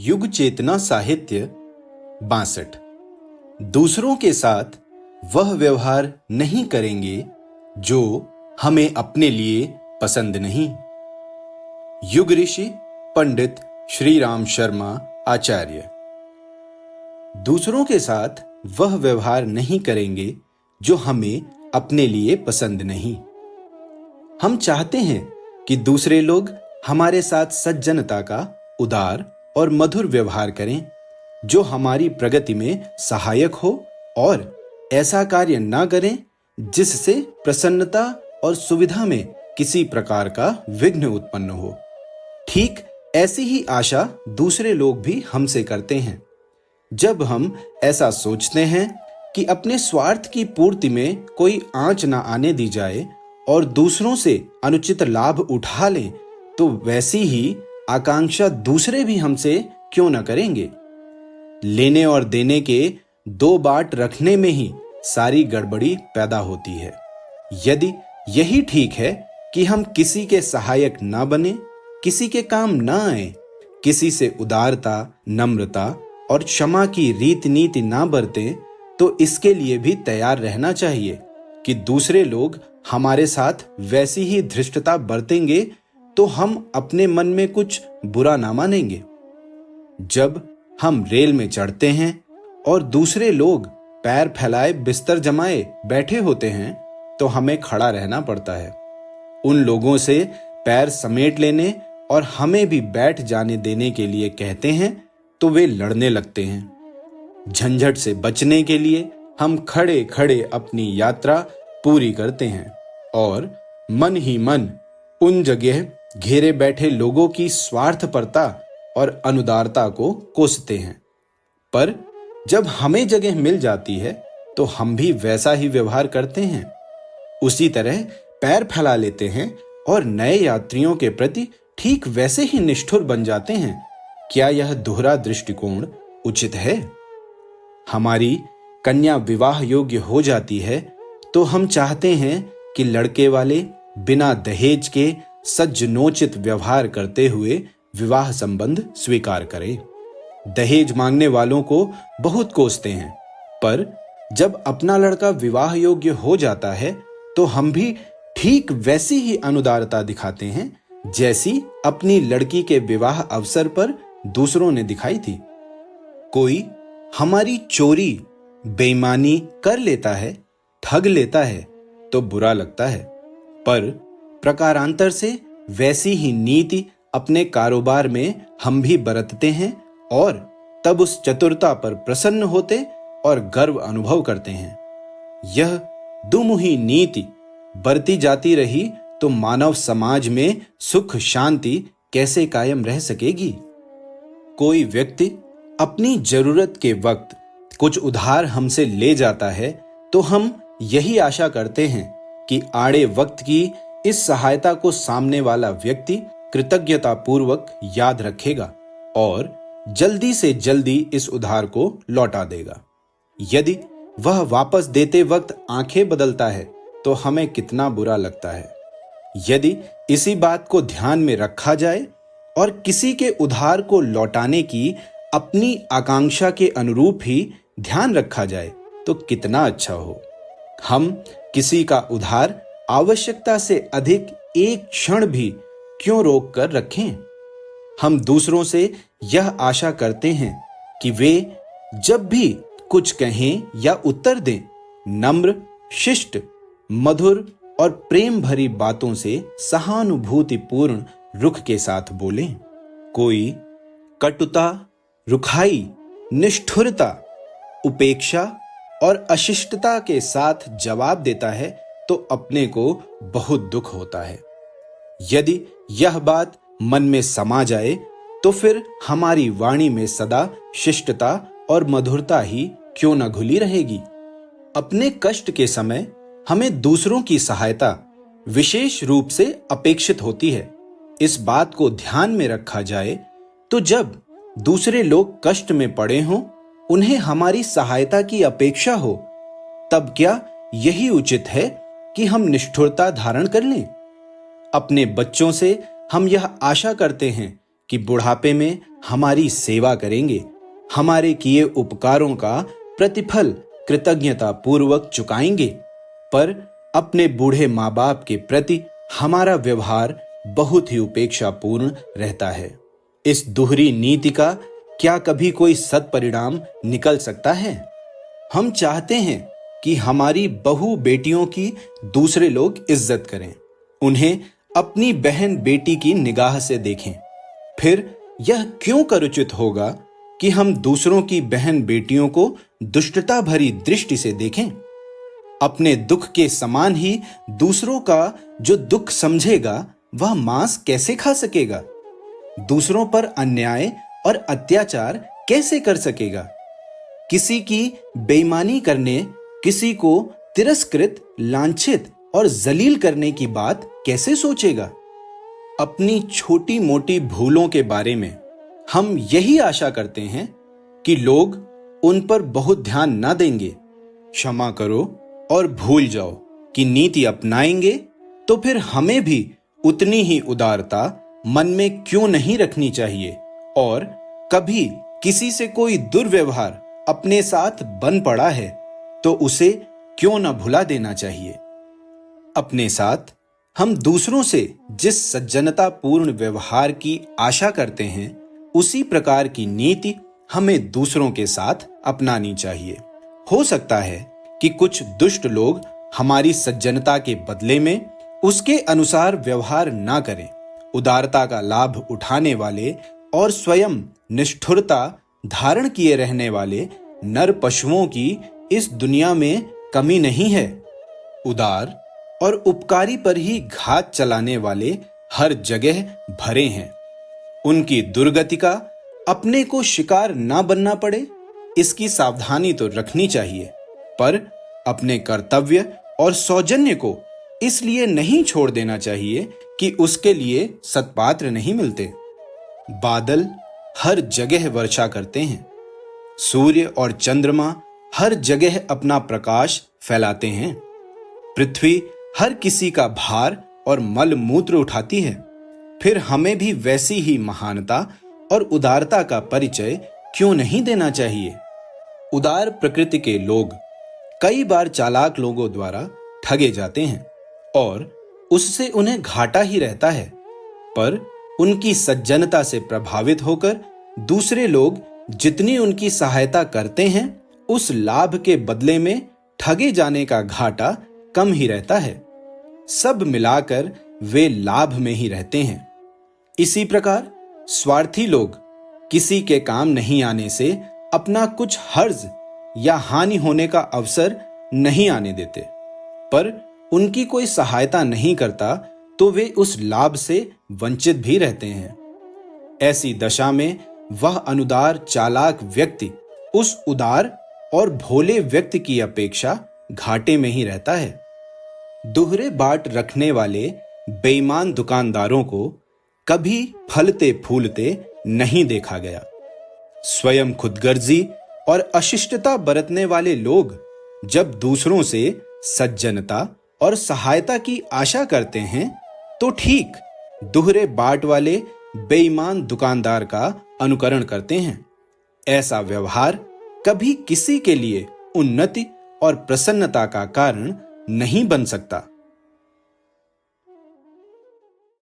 युग चेतना साहित्य 62। दूसरों के साथ वह व्यवहार नहीं करेंगे जो हमें अपने लिए पसंद नहीं। युग ऋषि पंडित श्री राम शर्मा आचार्य। दूसरों के साथ वह व्यवहार नहीं करेंगे जो हमें अपने लिए पसंद नहीं। हम चाहते हैं कि दूसरे लोग हमारे साथ सज्जनता का उदार और मधुर व्यवहार करें, जो हमारी प्रगति में सहायक हो, और ऐसा कार्य ना करें जिससे प्रसन्नता और सुविधा में किसी प्रकार का विघ्न उत्पन्न हो। ठीक ऐसी ही आशा दूसरे लोग भी हमसे करते हैं। जब हम ऐसा सोचते हैं कि अपने स्वार्थ की पूर्ति में कोई आंच ना आने दी जाए और दूसरों से अनुचित लाभ उठा लें, तो वैसी ही आकांक्षा दूसरे भी हमसे क्यों न करेंगे। लेने और देने के दो बाट रखने में ही सारी गड़बड़ी पैदा होती है। यदि यही ठीक है कि हम किसी के सहायक ना बने, किसी के काम ना आए, किसी से उदारता, नम्रता और क्षमा की रीति नीति ना बरतें, तो इसके लिए भी तैयार रहना चाहिए कि दूसरे लोग हमारे साथ वैसी ही धृष्टता बरतेंगे तो हम अपने मन में कुछ बुरा ना मानेंगे। जब हम रेल में चढ़ते हैं और दूसरे लोग पैर फैलाए बिस्तर जमाए बैठे होते हैं, तो हमें खड़ा रहना पड़ता है। उन लोगों से पैर समेट लेने और हमें भी बैठ जाने देने के लिए कहते हैं तो वे लड़ने लगते हैं। झंझट से बचने के लिए हम खड़े खड़े अपनी यात्रा पूरी करते हैं और मन ही मन उन जगह घेरे बैठे लोगों की स्वार्थपरता और अनुदारता को कोसते हैं। पर जब हमें जगह मिल जाती है तो हम भी वैसा ही व्यवहार करते हैं। उसी तरह पैर फैला लेते हैं और नए यात्रियों के प्रति ठीक वैसे ही निष्ठुर बन जाते हैं। क्या यह दोहरा दृष्टिकोण उचित है? हमारी कन्या विवाह योग्य हो जाती है तो हम चाहते हैं कि लड़के वाले बिना दहेज के सज्जनोचित व्यवहार करते हुए विवाह संबंध स्वीकार करें। दहेज मांगने वालों को बहुत कोसते हैं, पर जब अपना लड़का विवाह योग्य हो जाता है तो हम भी ठीक वैसी ही अनुदारता दिखाते हैं जैसी अपनी लड़की के विवाह अवसर पर दूसरों ने दिखाई थी। कोई हमारी चोरी, बेईमानी कर लेता है, ठग लेता है तो बुरा लगता है, पर प्रकारांतर से वैसी ही नीति अपने कारोबार में हम भी बरतते हैं और तब उस चतुरता पर प्रसन्न होते और गर्व अनुभव करते हैं। यह दुमुही नीति बरती जाती रही तो मानव समाज में सुख शांति कैसे कायम रह सकेगी। कोई व्यक्ति अपनी जरूरत के वक्त कुछ उधार हमसे ले जाता है तो हम यही आशा करते हैं कि आड़े वक्त की इस सहायता को सामने वाला व्यक्ति कृतज्ञता पूर्वक याद रखेगा और जल्दी से जल्दी इस उधार को लौटा देगा। यदि वह वापस देते वक्त आंखें बदलता है तो हमें कितना बुरा लगता है। यदि इसी बात को ध्यान में रखा जाए और किसी के उधार को लौटाने की अपनी आकांक्षा के अनुरूप ही ध्यान रखा जाए तो कितना अच्छा हो। हम किसी का उधार आवश्यकता से अधिक एक क्षण भी क्यों रोक कर रखें। हम दूसरों से यह आशा करते हैं कि वे जब भी कुछ कहें या उत्तर दें, नम्र, शिष्ट, मधुर और प्रेम भरी बातों से सहानुभूतिपूर्ण रुख के साथ बोलें। कोई कटुता, रुखाई, निष्ठुरता, उपेक्षा और अशिष्टता के साथ जवाब देता है तो अपने को बहुत दुख होता है। यदि यह बात मन में समा जाए तो फिर हमारी वाणी में सदा शिष्टता और मधुरता ही क्यों न घुली रहेगी। अपने कष्ट के समय हमें दूसरों की सहायता विशेष रूप से अपेक्षित होती है। इस बात को ध्यान में रखा जाए तो जब दूसरे लोग कष्ट में पड़े हों, उन्हें हमारी सहायता की अपेक्षा हो, तब क्या यही उचित है कि हम निष्ठुरता धारण कर लें? अपने बच्चों से हम यह आशा करते हैं कि बुढ़ापे में हमारी सेवा करेंगे, हमारे किए उपकारों का प्रतिफल कृतज्ञता पूर्वक चुकाएंगे, पर अपने बूढ़े माँ बाप के प्रति हमारा व्यवहार बहुत ही उपेक्षापूर्ण रहता है। इस दोहरी नीति का क्या कभी कोई सत्परिणाम निकल सकता है? हम चाहते हैं कि हमारी बहू बेटियों की दूसरे लोग इज्जत करें, उन्हें अपनी बहन बेटी की निगाह से देखें। फिर यह क्यों करुचित होगा कि हम दूसरों की बहन बेटियों को दुष्टता भरी दृष्टि से देखें? अपने दुख के समान ही दूसरों का जो दुख समझेगा वह मांस कैसे खा सकेगा? दूसरों पर अन्याय और अत्याचार कैसे कर सकेगा? किसी की बेईमानी करने, किसी को तिरस्कृत, लांछित और जलील करने की बात कैसे सोचेगा? अपनी छोटी मोटी भूलों के बारे में हम यही आशा करते हैं कि लोग उन पर बहुत ध्यान न देंगे। क्षमा करो और भूल जाओ कि नीति अपनाएंगे तो फिर हमें भी उतनी ही उदारता मन में क्यों नहीं रखनी चाहिए, और कभी किसी से कोई दुर्व्यवहार अपने साथ बन पड़ा है तो उसे क्यों न भुला देना चाहिए। अपने साथ हम दूसरों से जिस सज्जनता पूर्ण व्यवहार की आशा करते हैं, उसी प्रकार की नीति हमें दूसरों के साथ अपनानी चाहिए। हो सकता है कि कुछ दुष्ट लोग हमारी सज्जनता के बदले में उसके अनुसार व्यवहार ना करें। उदारता का लाभ उठाने वाले और स्वयं निष्ठुरता धारण किए रहने वाले नर पशुओं की इस दुनिया में कमी नहीं है। उदार और उपकारी पर ही घात चलाने वाले हर जगह भरे हैं। उनकी दुर्गति का अपने को शिकार ना बनना पड़े, इसकी सावधानी तो रखनी चाहिए, पर अपने कर्तव्य और सौजन्य को इसलिए नहीं छोड़ देना चाहिए कि उसके लिए सत्पात्र नहीं मिलते। बादल हर जगह वर्षा करते हैं, सूर्य और चंद्रमा हर जगह अपना प्रकाश फैलाते हैं, पृथ्वी हर किसी का भार और मल मूत्र उठाती है। फिर हमें भी वैसी ही महानता और उदारता का परिचय क्यों नहीं देना चाहिए? उदार प्रकृति के लोग कई बार चालाक लोगों द्वारा ठगे जाते हैं और उससे उन्हें घाटा ही रहता है, पर उनकी सज्जनता से प्रभावित होकर दूसरे लोग जितनी उनकी सहायता करते हैं, उस लाभ के बदले में ठगे जाने का घाटा कम ही रहता है। सब मिलाकर वे लाभ में ही रहते हैं। इसी प्रकार स्वार्थी लोग किसी के काम नहीं आने से अपना कुछ हर्ज या हानि होने का अवसर नहीं आने देते, पर उनकी कोई सहायता नहीं करता तो वे उस लाभ से वंचित भी रहते हैं। ऐसी दशा में वह अनुदार चालाक व्यक्ति उस उदार और भोले व्यक्ति की अपेक्षा घाटे में ही रहता है। दोहरे बाट रखने वाले बेईमान दुकानदारों को कभी फलते फूलते नहीं देखा गया। स्वयं खुदगर्जी और अशिष्टता बरतने वाले लोग जब दूसरों से सज्जनता और सहायता की आशा करते हैं तो ठीक दोहरे बाट वाले बेईमान दुकानदार का अनुकरण करते हैं। ऐसा व्यवहार कभी किसी के लिए उन्नति और प्रसन्नता का कारण नहीं बन सकता।